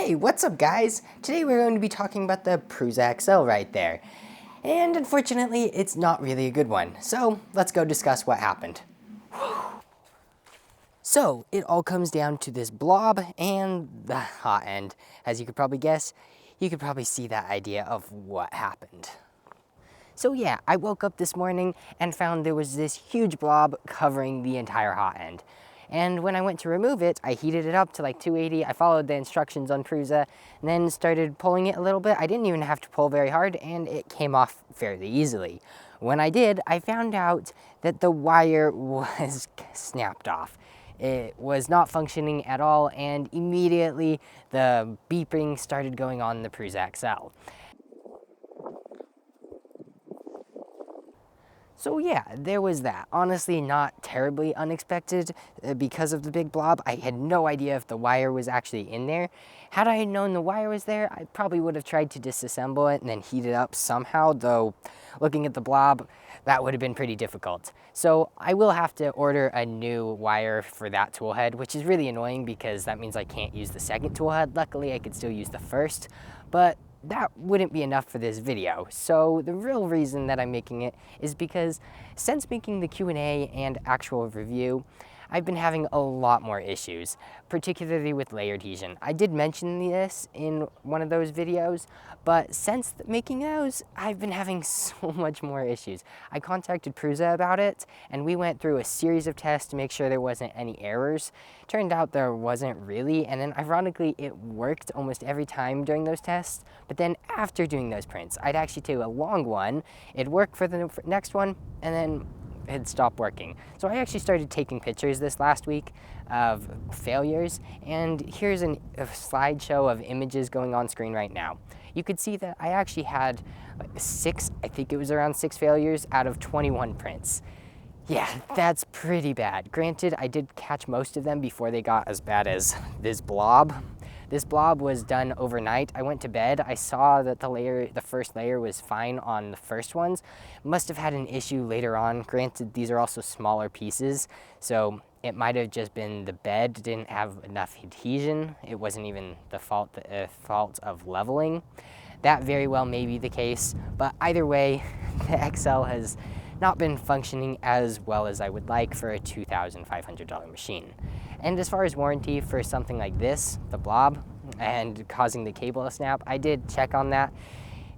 Hey, what's up guys? Today we're going to be talking about the Prusa XL right there. And unfortunately, it's not really a good one. So let's go discuss what happened. So it all comes down to this blob and the hot end. As you could probably guess, you could probably see that idea of what happened. So yeah, I woke up this morning and found there was this huge blob covering the entire hot end. And when I went to remove it, I heated it up to like 280. I followed the instructions on Prusa and then started pulling it a little bit. I didn't even have to pull very hard and it came off fairly easily. When I did, I found out that the wire was snapped off. It was not functioning at all and immediately the beeping started going on the Prusa XL. So yeah, there was that. Honestly, not terribly unexpected because of the big blob. I had no idea if the wire was actually in there. Had I known the wire was there, I probably would have tried to disassemble it and then heat it up somehow, though looking at the blob, that would have been pretty difficult. So I will have to order a new wire for that tool head, which is really annoying because that means I can't use the second tool head. Luckily, I could still use the first, but that wouldn't be enough for this video. So the real reason that I'm making it is because since making the Q&A and actual review, I've been having a lot more issues, particularly with layer adhesion. I did mention this in one of those videos, but since making those, I've been having so much more issues. I contacted Prusa about it, and we went through a series of tests to make sure there wasn't any errors. Turned out there wasn't really, and then ironically, it worked almost every time during those tests. But then after doing those prints, I'd actually do a long one, it'd work for the next one, and then had stopped working. So I actually started taking pictures this last week of failures, and here's a slideshow of images going on screen right now. You could see that I actually had like I think it was around 6 failures out of 21 prints. Yeah, that's pretty bad. Granted, I did catch most of them before they got as bad as this blob. This blob was done overnight. I went to bed, I saw that the first layer was fine on the first ones. Must have had an issue later on. Granted, these are also smaller pieces, so it might have just been the bed didn't have enough adhesion. It wasn't even the fault of leveling. That very well may be the case, but either way, the XL has not been functioning as well as I would like for a $2,500 machine. And as far as warranty for something like this, the blob, and causing the cable to snap, I did check on that.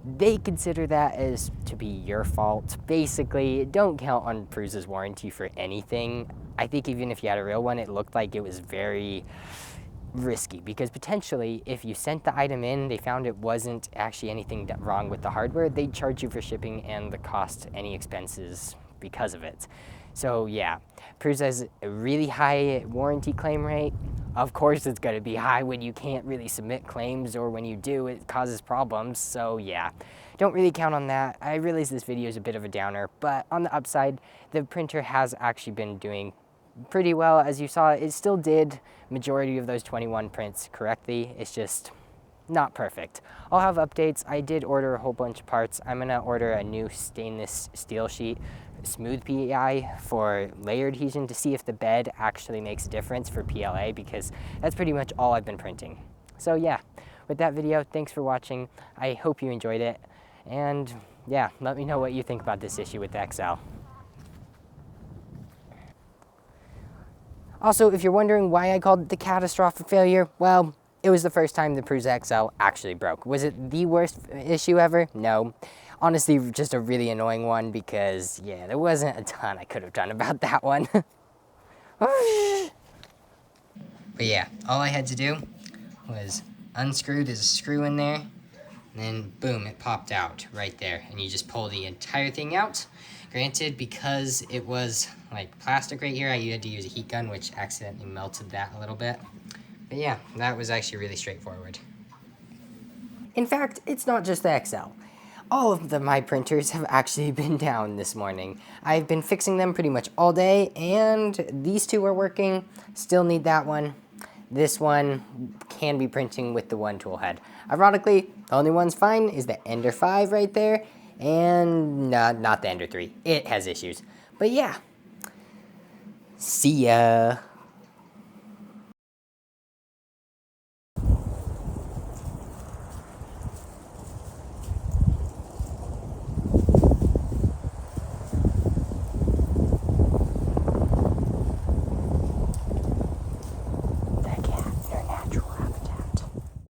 They consider that as to be your fault. Basically, don't count on Prusa's warranty for anything. I think even if you had a real one, it looked like it was very risky because potentially if you sent the item in, they found it wasn't actually anything wrong with the hardware, they'd charge you for shipping and the cost, any expenses because of it. So yeah, Prusa has a really high warranty claim rate. Of course it's going to be high when you can't really submit claims, or when you do, it causes problems. So yeah, don't really count on that. I realize this video is a bit of a downer, but on the upside, the printer has actually been doing pretty well. As you saw, it still did majority of those 21 prints correctly. It's just not perfect. I'll have updates. I did order a whole bunch of parts. I'm gonna order a new stainless steel sheet, smooth PEI for layer adhesion to see if the bed actually makes a difference for PLA, because that's pretty much all I've been printing. So yeah, with that video, thanks for watching. I hope you enjoyed it. And yeah, let me know what you think about this issue with the XL. Also, if you're wondering why I called it the catastrophic failure, well, it was the first time the Prusa XL actually broke. Was it the worst issue ever? No. Honestly, just a really annoying one because, yeah, there wasn't a ton I could have done about that one. But yeah, all I had to do was unscrew, there's a screw in there, and then boom, it popped out right there. And you just pull the entire thing out. Granted, because it was like plastic right here, I had to use a heat gun, which accidentally melted that a little bit. But yeah, that was actually really straightforward. In fact, it's not just the XL. All of my printers have actually been down this morning. I've been fixing them pretty much all day, and these two are working. Still need that one. This one can be printing with the one tool head. Ironically, the only one's fine is the Ender 5 right there, and not the Ender 3. It has issues. But yeah, see ya.